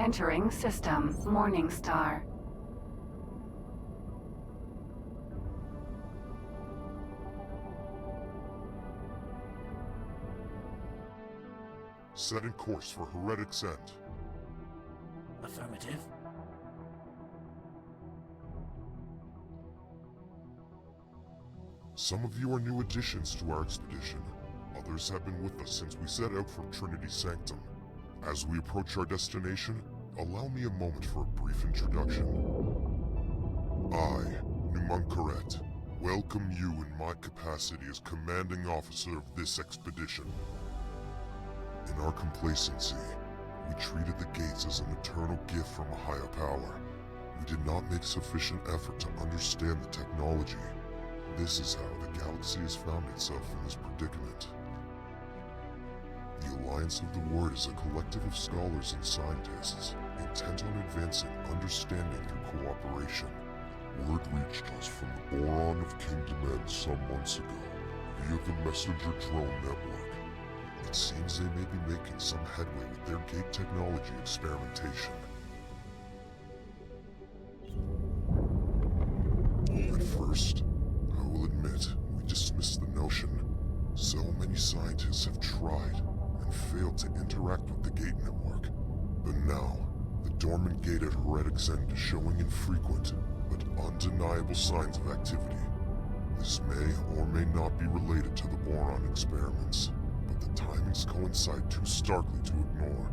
Entering system, Morningstar. Setting course for Heretic's End. Affirmative. Some of you are new additions to our expedition. Others have been with us since we set out from Trinity Sanctum. As we approach our destination, allow me a moment for a brief introduction. I, Numunkaret, welcome you in my capacity as commanding officer of this expedition. In our complacency, we treated the gates as an eternal gift from a higher power. We did not make sufficient effort to understand the technology. This is how the galaxy has found itself in this predicament. The Alliance of the Word is a collective of scholars and scientists intent on advancing understanding through cooperation. Word reached us from the Boron of Kindom some months ago via the messenger drone network. It seems they may be making some headway with their gate technology experimentation. At first, I will admit, we dismissed the notion. So many scientists have tried and failed to interact with the gate network. But now, the dormant gate at Heretic's End is showing infrequent but undeniable signs of activity. This may or may not be related to the Boron experiments. The timings coincide too starkly to ignore.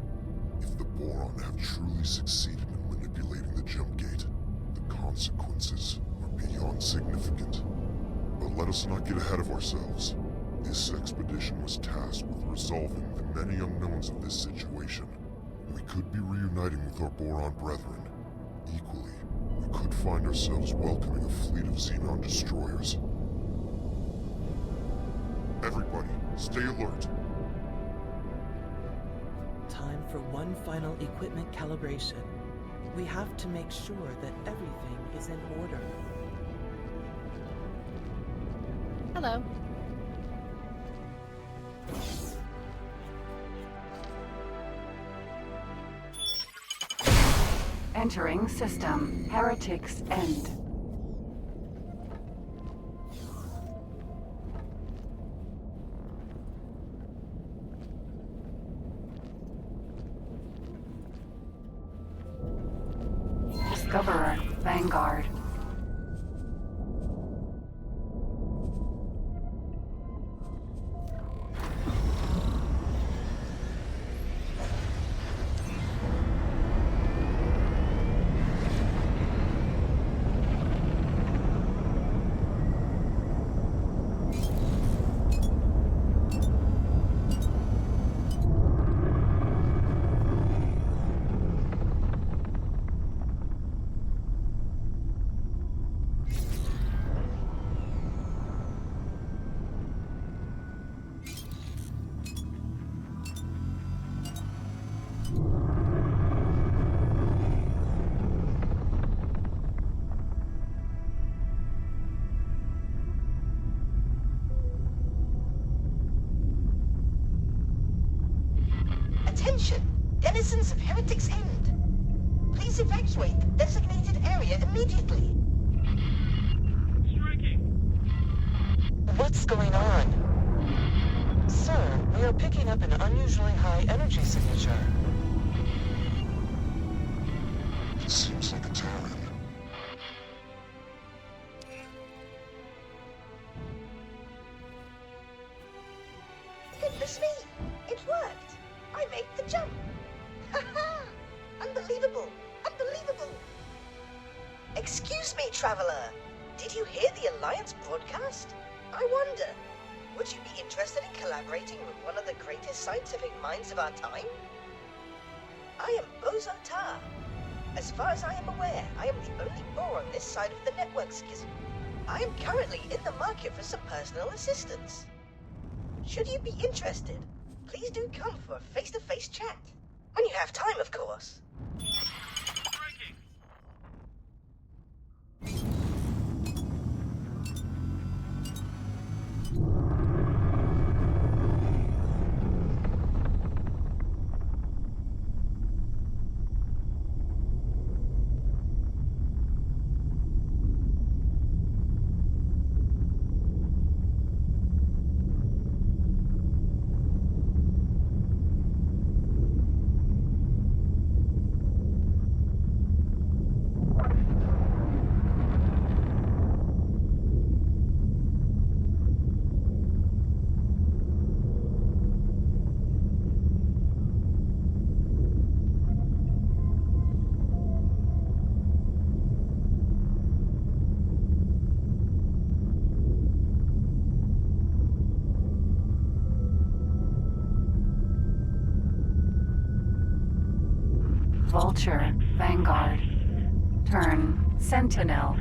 If the Boron have truly succeeded in manipulating the jump gate, the consequences are beyond significant. But let us not get ahead of ourselves. This expedition was tasked with resolving the many unknowns of this situation. We could be reuniting with our Boron brethren. Equally, we could find ourselves welcoming a fleet of Xenon destroyers. Everybody, stay alert. Time for one final equipment calibration. We have to make sure that everything is in order. Hello. Entering system, Heretic's End. Discoverer, Vanguard. Attention! Denizens of Heretic's End! Please evacuate the designated area immediately! Striking! What's going on? Sir, we are picking up an unusually high energy signature. It seems like a Terran. Goodness me! It worked! I made the jump! Ha-ha! Unbelievable! Unbelievable! Excuse me, Traveler! Did you hear the Alliance broadcast? I wonder, would you be interested in collaborating with one of the greatest scientific minds of our time? I am Bozo Tar. As far as I am aware, I am the only Boron this side of the network schism. I am currently in the market for some personal assistance. Should you be interested, please do come for a face-to-face chat. When you have time, of course. Striking! Vulture, Vanguard. Turn, Sentinel.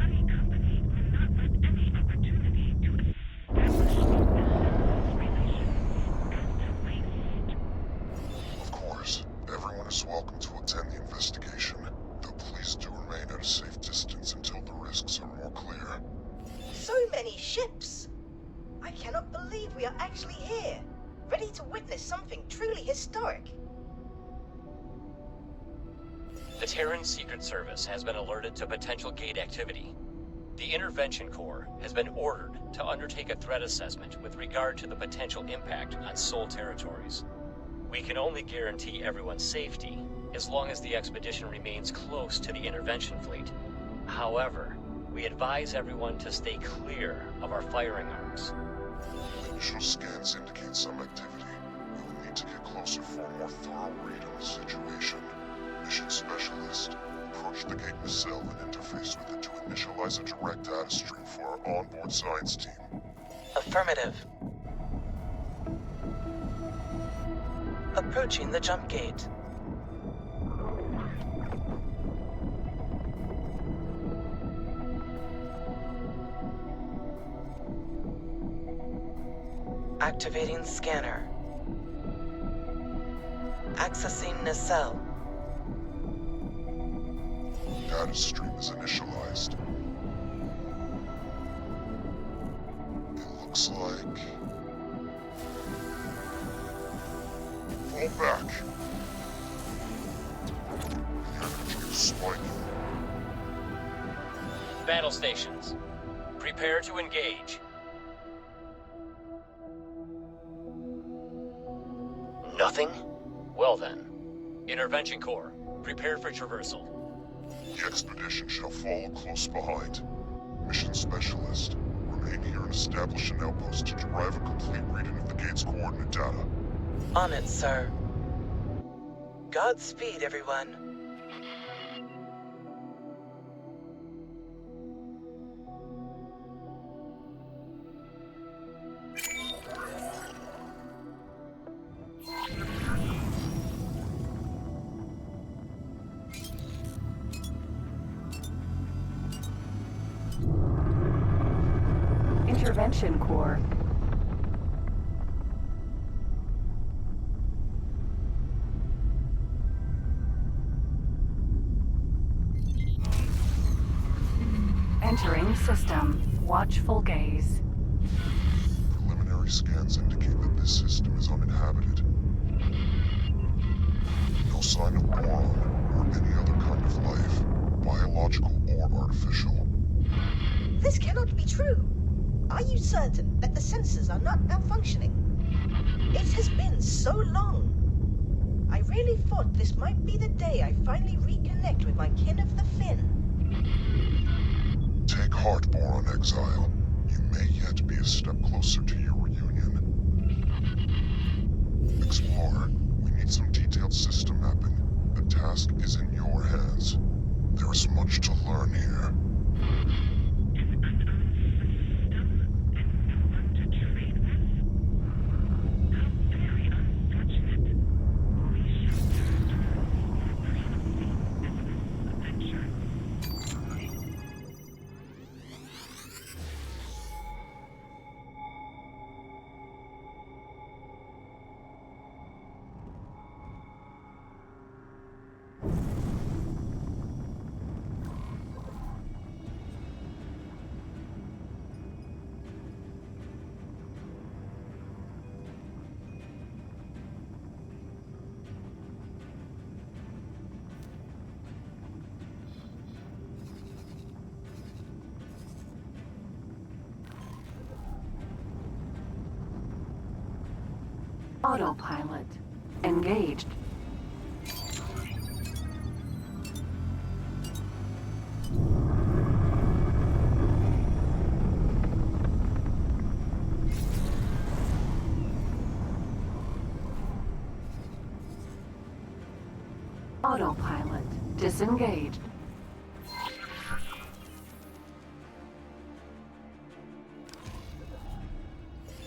Of course, everyone is welcome to attend the investigation, though please do remain at a safe distance until the risks are more clear. So many ships! I cannot believe we are actually here, ready to witness something truly historic. The Terran Secret Service has been alerted to potential gate activity. The Intervention Corps has been ordered to undertake a threat assessment with regard to the potential impact on Sol territories. We can only guarantee everyone's safety as long as the expedition remains close to the intervention fleet. However, we advise everyone to stay clear of our firing arcs. Initial scans indicate some activity. We will need to get closer for a more thorough read on the situation. Mission Specialist, approach the gate nacelle and interface with it to initialize a direct data stream for our onboard science team. Affirmative. Approaching the jump gate. Activating scanner. Accessing nacelle. Data stream is initialized. It looks like... Fall back. The energy is spiking. Battle stations, prepare to engage. Nothing? Well then, Intervention Corps, prepare for traversal. The expedition shall follow close behind. Mission Specialist, remain here and establish an outpost to derive a complete reading of the gate's coordinate data. On it, sir. Godspeed, everyone. Intervention Corps. Entering system. Watchful gaze. Preliminary scans indicate that this system is uninhabited. No sign of Boron or any other kind of life, biological or artificial. This cannot be true. Are you certain that the sensors are not malfunctioning? It has been so long. I really thought this might be the day I finally reconnect with my kin of the Fin. Take heart, Boron Exile. You may yet be a step closer to your reunion. Explorer, we need some detailed system mapping. The task is in your hands. There is much to learn here. Autopilot. Engaged. Autopilot. Disengaged.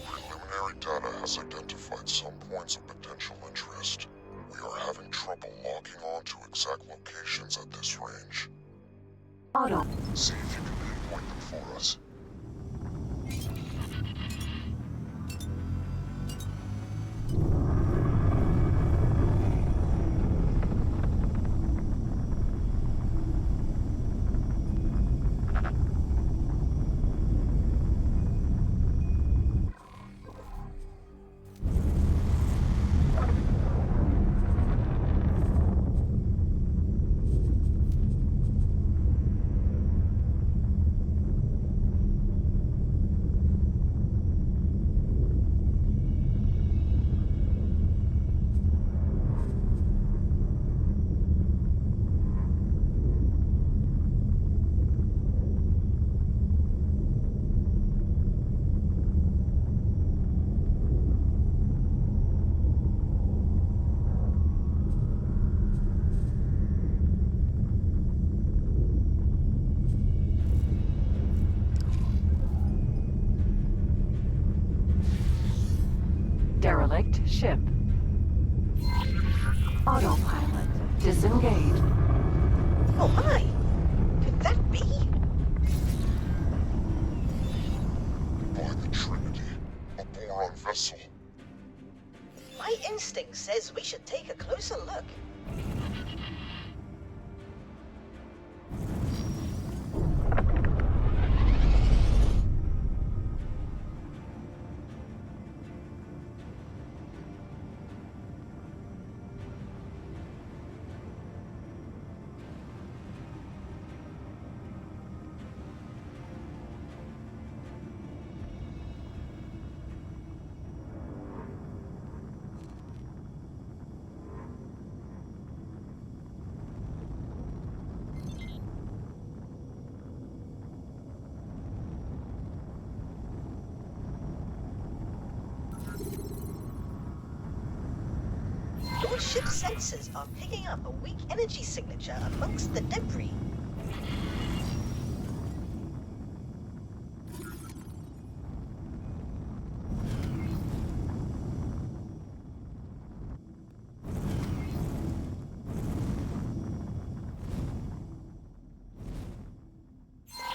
Preliminary data has identified some points of potential interest. We are having trouble trouble locking on to exact locations at this range. Auto. See if you can pinpoint them for us. Derelict ship. Autopilot disengaged. Oh my! Could that be? By the Trinity, a Boron vessel. My instinct says we should take a closer look. Your ship's sensors are picking up a weak energy signature amongst the debris.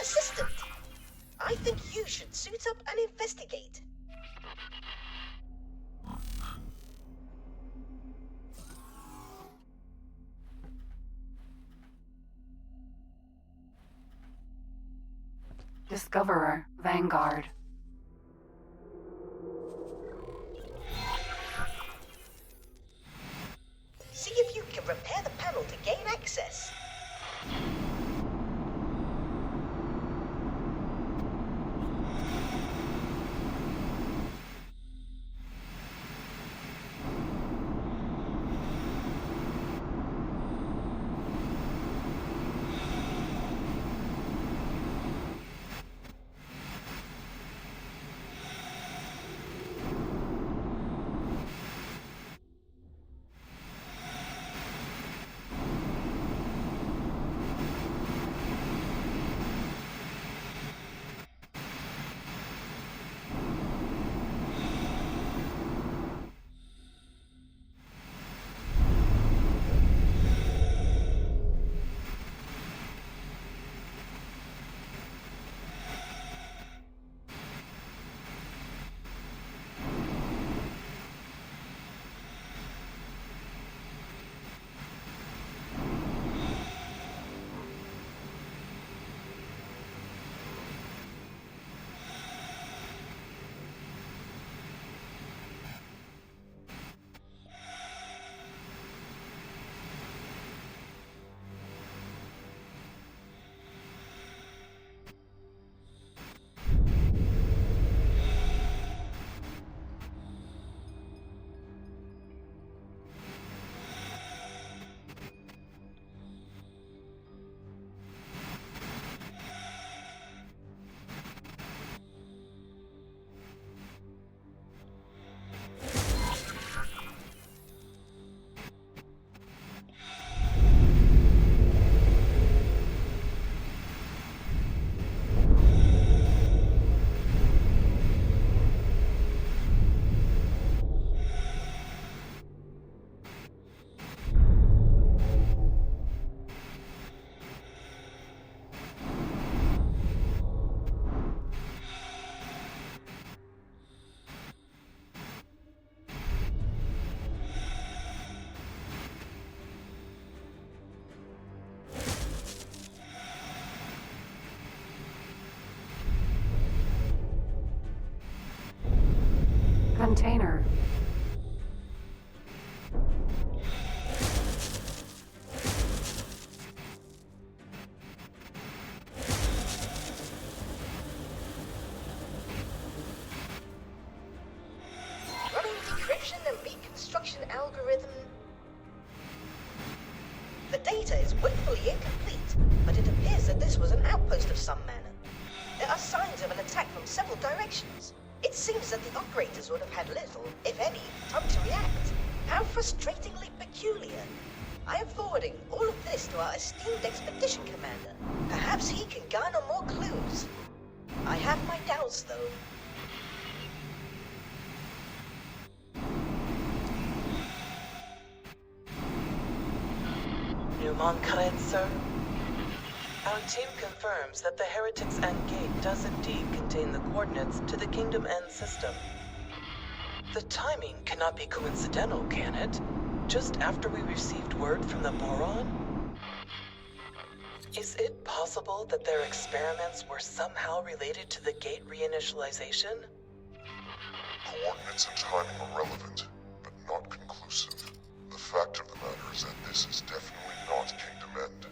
Assistant, I think you should suit up and investigate. Discoverer Vanguard. See if you can repair the panel to gain access. Container. Running decryption and reconstruction algorithm. The data is woefully incomplete, but it appears that this was an outpost of some manner. There are signs of an attack from several directions. It seems that the operators would have had little, if any, time to react. How frustratingly peculiar. I am forwarding all of this to our esteemed expedition commander. Perhaps he can garner more clues. I have my doubts, though. Humankind, sir? Our team confirms that the Heretic's End Gate does indeed contain the coordinates to the Kindom End system. The timing cannot be coincidental, can it? Just after we received word from the Boron? Is it possible that their experiments were somehow related to the gate reinitialization? Coordinates and timing are relevant, but not conclusive. The fact of the matter is that this is definitely not Kingdom End.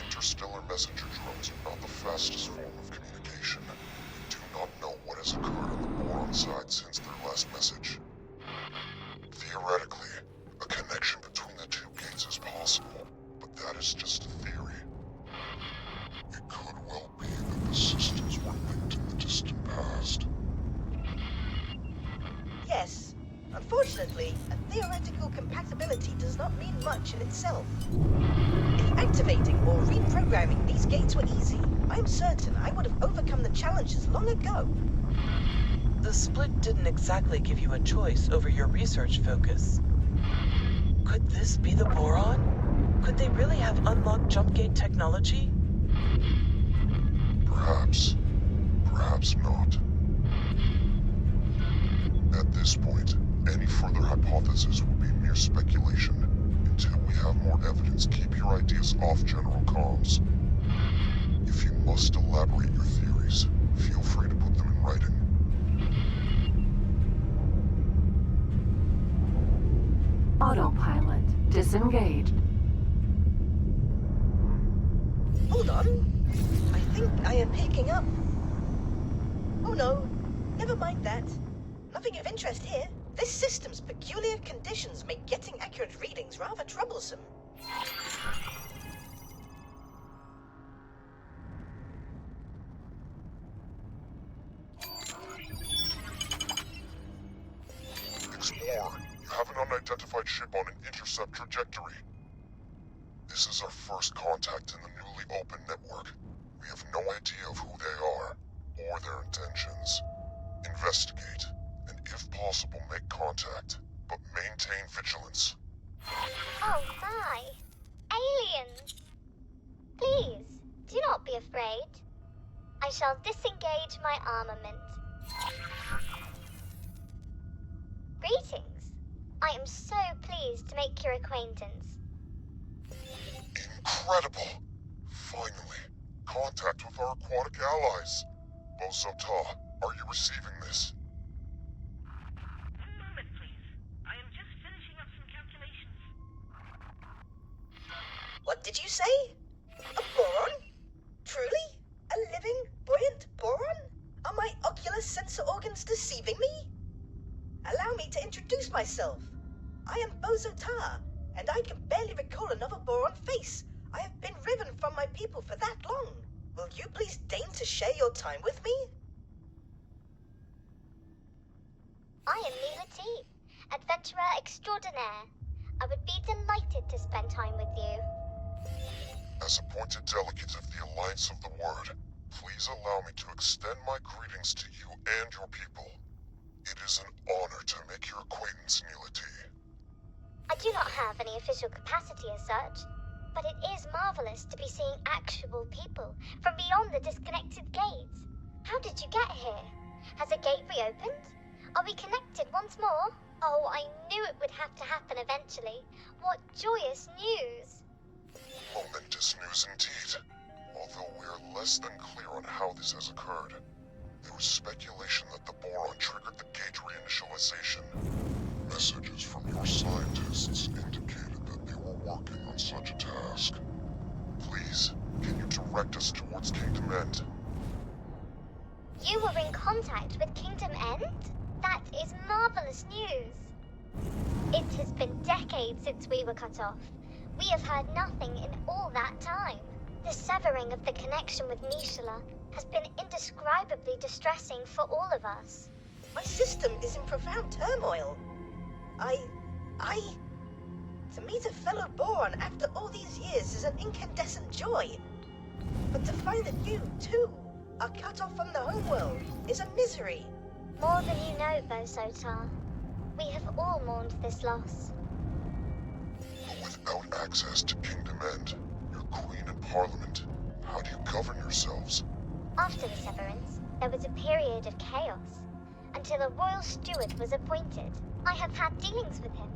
Interstellar messenger drones are not the fastest form of communication. We do not know what has occurred on the Boron side since their last message. Theoretically, a connection between the two gates is possible, but that is just a theory. It could well be that the systems were linked in the distant past. Yes. Unfortunately, a theoretical compatibility does not mean much in itself. If activating or reprogramming these gates were easy, I am certain I would have overcome the challenges long ago. The split didn't exactly give you a choice over your research focus. Could this be the Boron? Could they really have unlocked jump gate technology? Perhaps. Perhaps not. At this point, any further hypothesis would be mere speculation. Until we have more evidence, keep your ideas off general comms. If you must elaborate your theories, feel free to put them in writing. Autopilot disengaged. Hold on. I think I am picking up. Oh no, never mind that. Nothing of interest here. This system's peculiar conditions make getting accurate readings rather troublesome. Explorer, you have an unidentified ship on an intercept trajectory. This is our first contact in the newly opened network. We have no idea of who they are, or their intentions. Investigate, and if possible, make contact, but maintain vigilance. Oh my! Aliens! Please, do not be afraid. I shall disengage my armament. Greetings. I am so pleased to make your acquaintance. Incredible! Finally, contact with our aquatic allies. Bosota, are you receiving this? One moment, please. I am just finishing up some calculations. What did you say? A boron? Truly? A living, buoyant boron? Are my ocular sensor organs deceiving me? Allow me to introduce myself. I am Bosota, and I can barely recall another boron face. I have been riven from my people for that long. Will you please deign to share your time with me? I am Mila T, adventurer extraordinaire. I would be delighted to spend time with you. As appointed delegate of the Alliance of the Word, please allow me to extend my greetings to you and your people. It is an honor to make your acquaintance, Mila T. I do not have any official capacity as such, but it is marvelous to be seeing actual people from beyond the disconnected gates. How did you get here? Has a gate reopened? Are we connected once more? Oh, I knew it would have to happen eventually. What joyous news! Momentous news indeed, although we are less than clear on how this has occurred. There was speculation that the Boron triggered the gate reinitialization. Messages from your scientists indicated that they were working on such a task. Please, can you direct us towards Kingdom End? You were in contact with Kingdom End? That is marvelous news. It has been decades since we were cut off. We have heard nothing in all that time. The severing of the connection with Nishala has been indescribably distressing for all of us. My system is in profound turmoil. To meet a fellow Boron after all these years is an incandescent joy. But to find that you, too, are cut off from the homeworld is a misery. More than you know, Bosotar. We have all mourned this loss. Without access to Kingdom End, your Queen and Parliament, how do you govern yourselves? After the severance, there was a period of chaos, until a royal steward was appointed. I have had dealings with him.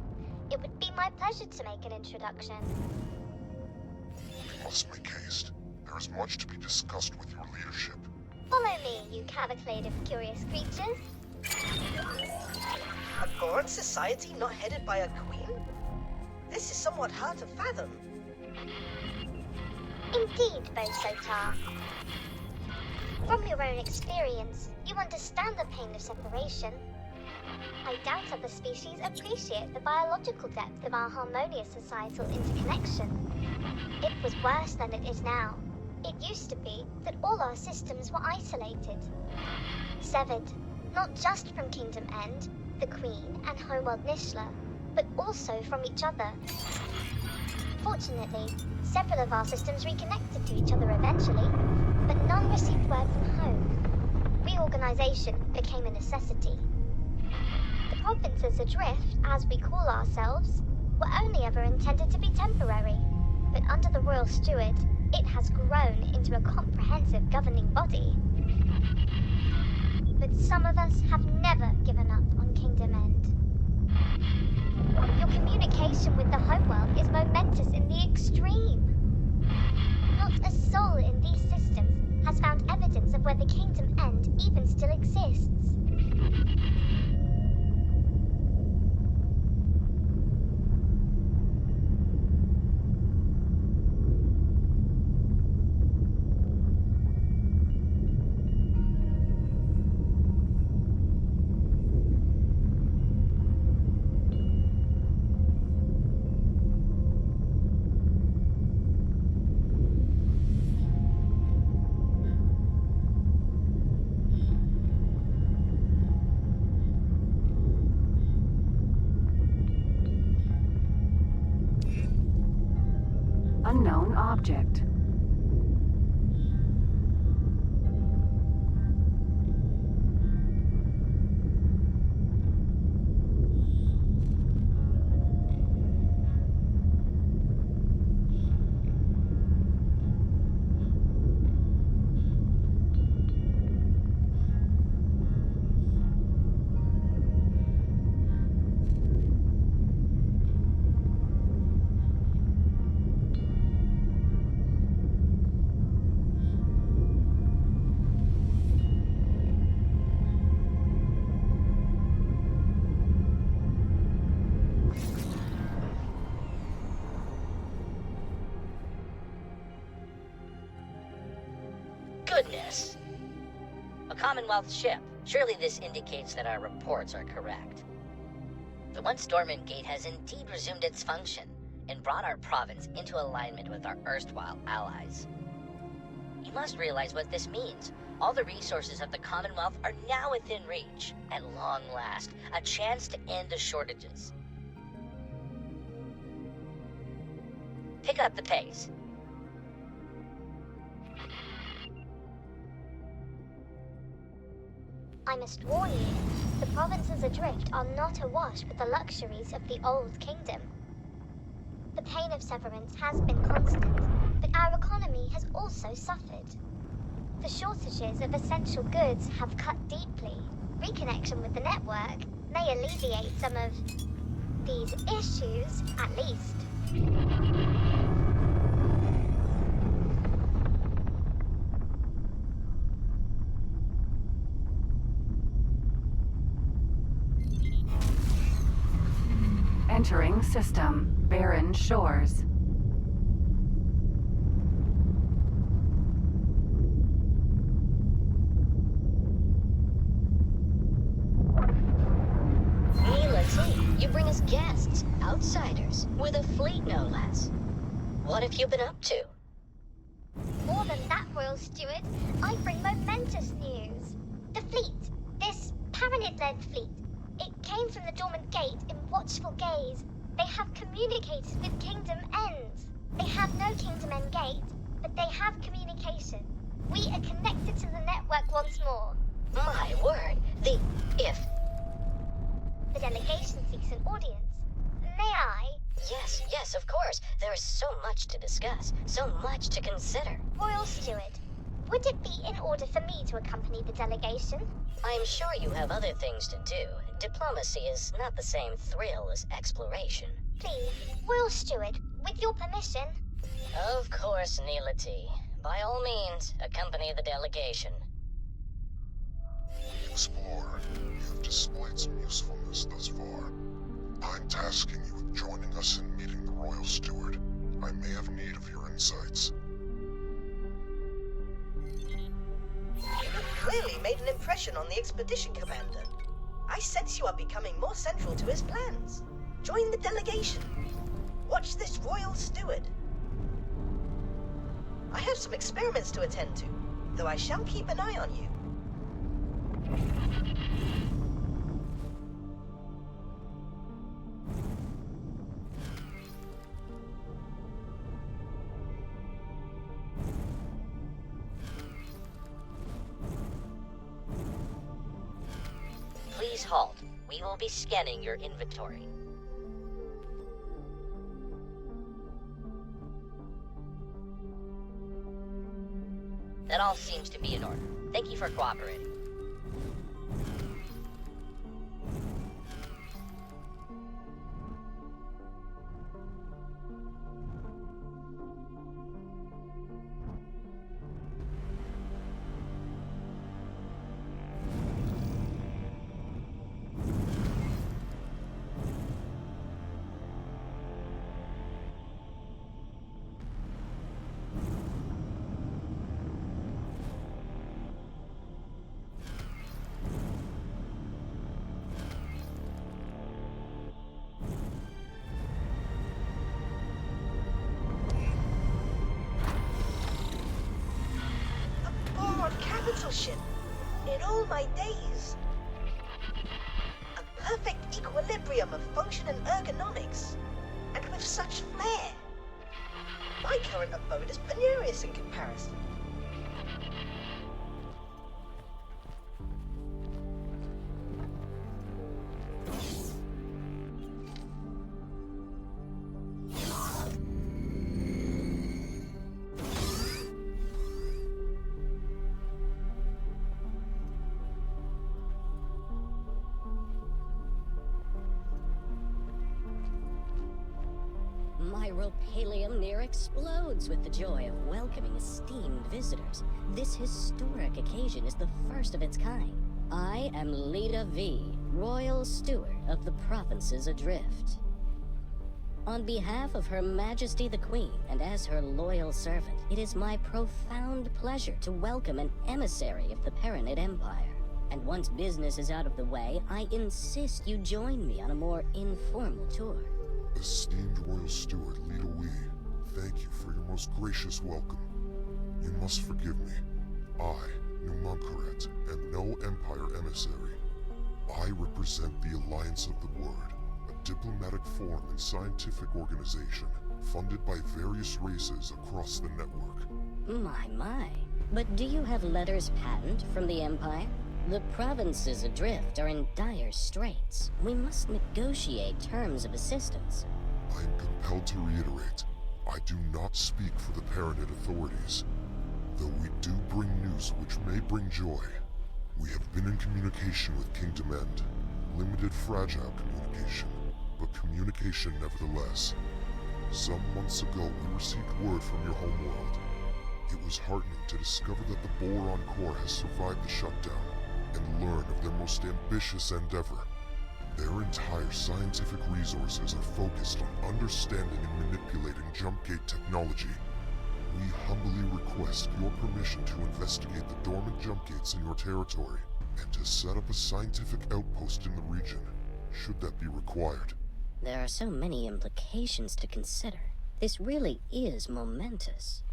It would be my pleasure to make an introduction. We must make haste. There is much to be discussed with your leadership. Follow me, you cavalcade of curious creatures. A Boron society not headed by a queen? This is somewhat hard to fathom. Indeed, Bosotar. From your own experience, you understand the pain of separation. I doubt other species appreciate the biological depth of our harmonious societal interconnection. It was worse than it is now. It used to be that all our systems were isolated. Severed, not just from Kingdom End, the Queen and Homeworld Nishala, but also from each other. Fortunately, several of our systems reconnected to each other eventually, but none received word from home. Reorganization became a necessity. The provinces adrift, as we call ourselves, were only ever intended to be temporary, but under the Royal Steward, it has grown into a comprehensive governing body. But some of us have never given up on Kingdom End. Your communication with the homeworld is momentous in the extreme. Not a soul in these systems has found evidence of where the Kingdom End even still exists. Unknown object. Goodness! A Commonwealth ship. Surely this indicates that our reports are correct. The once dormant gate has indeed resumed its function and brought our province into alignment with our erstwhile allies. You must realize what this means. All the resources of the Commonwealth are now within reach. At long last, a chance to end the shortages. Pick up the pace. I must warn you, the provinces adrift are not awash with the luxuries of the old kingdom. The pain of severance has been constant, but our economy has also suffered. The shortages of essential goods have cut deeply. Reconnection with the network may alleviate some of these issues, at least. Entering system. Barren Shores. Mila T, you bring us guests, outsiders, with a fleet no less. What have you been up to? More than that, Royal Steward, I bring momentous news. The fleet, this Paranid-led fleet, it came from the dormant gate in watchful gaze. They have communicated with Kingdom Ends. They have no Kingdom End gate, but they have communication. We are connected to the network once more. My word, if... The delegation seeks an audience. May I? Yes, of course. There is so much to discuss, so much to consider. Royal Steward, would it be in order for me to accompany the delegation? I'm sure you have other things to do. Diplomacy is not the same thrill as exploration. Please, Royal Steward, with your permission. Of course, Neela T. By all means, accompany the delegation. Explorer, you have displayed some usefulness thus far. I'm tasking you with joining us in meeting the Royal Steward. I may have need of your insights. You have clearly made an impression on the expedition commander. I sense you are becoming more central to his plans. Join the delegation. Watch this Royal Steward. I have some experiments to attend to, though I shall keep an eye on you. Please halt. We will be scanning your inventory. That all seems to be in order. Thank you for cooperating. Capital ship in all my days. A perfect equilibrium of function and ergonomics, and with such flair. My current abode is penurious in comparison. My ropalium near explodes with the joy of welcoming esteemed visitors. This historic occasion is the first of its kind. I am Lita V, Royal Steward of the Provinces Adrift. On behalf of Her Majesty the Queen, and as her loyal servant, it is my profound pleasure to welcome an emissary of the Paranid Empire. And once business is out of the way, I insist you join me on a more informal tour. Esteemed Royal Steward Lita Wee, thank you for your most gracious welcome. You must forgive me. I, Numunkaret, am no Empire emissary. I represent the Alliance of the Word, a diplomatic forum and scientific organization funded by various races across the network. My. But do you have letters patent from the Empire? The provinces adrift are in dire straits. We must negotiate terms of assistance. I am compelled to reiterate, I do not speak for the Paranid authorities. Though we do bring news which may bring joy. We have been in communication with Kingdom End. Limited fragile communication, but communication nevertheless. Some months ago we received word from your homeworld. It was heartening to discover that the Boron Core has survived the shutdown, and learn of their most ambitious endeavor. Their entire scientific resources are focused on understanding and manipulating jump gate technology. We humbly request your permission to investigate the dormant jump gates in your territory, and to set up a scientific outpost in the region, should that be required. There are so many implications to consider. This really is momentous.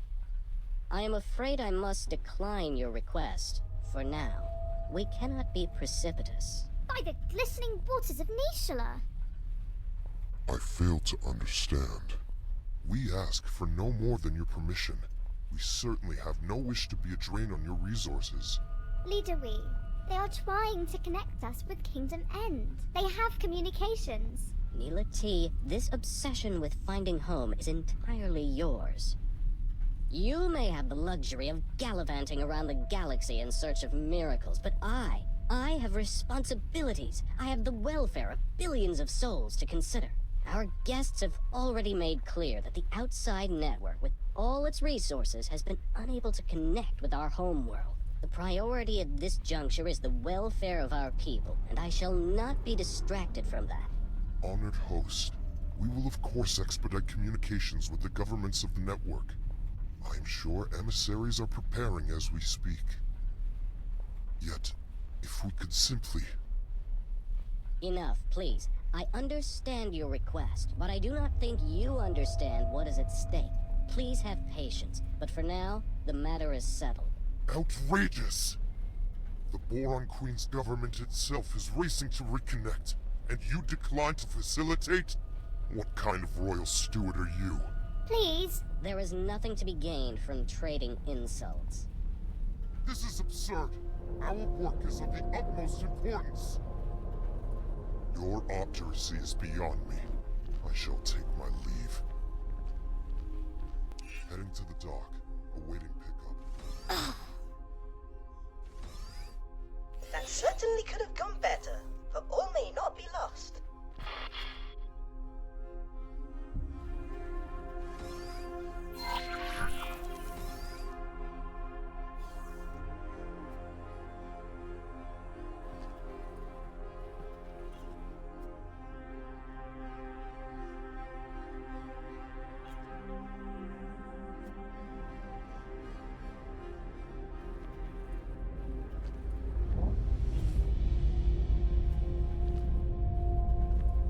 I am afraid I must decline your request. For now, we cannot be precipitous. By the glistening waters of Nishala. I fail to understand. We ask for no more than your permission. We certainly have no wish to be a drain on your resources. Leader We, they are trying to connect us with Kingdom End. They have communications. Neela T, this obsession with finding home is entirely yours. You may have the luxury of gallivanting around the galaxy in search of miracles, but I have responsibilities. I have the welfare of billions of souls to consider. Our guests have already made clear that the outside network, with all its resources, has been unable to connect with our homeworld. The priority at this juncture is the welfare of our people, and I shall not be distracted from that. Honored host, we will of course expedite communications with the governments of the network. I am sure emissaries are preparing as we speak. Yet, if we could simply... Enough, please. I understand your request, but I do not think you understand what is at stake. Please have patience, but for now, the matter is settled. Outrageous! The Boron Queen's government itself is racing to reconnect, and you decline to facilitate? What kind of royal steward are you? Please. There is nothing to be gained from trading insults. This is absurd. Our work is of the utmost importance. Your obduracy is beyond me. I shall take my leave. Heading to the dock, awaiting pickup. That certainly could have gone better, but all may not be lost.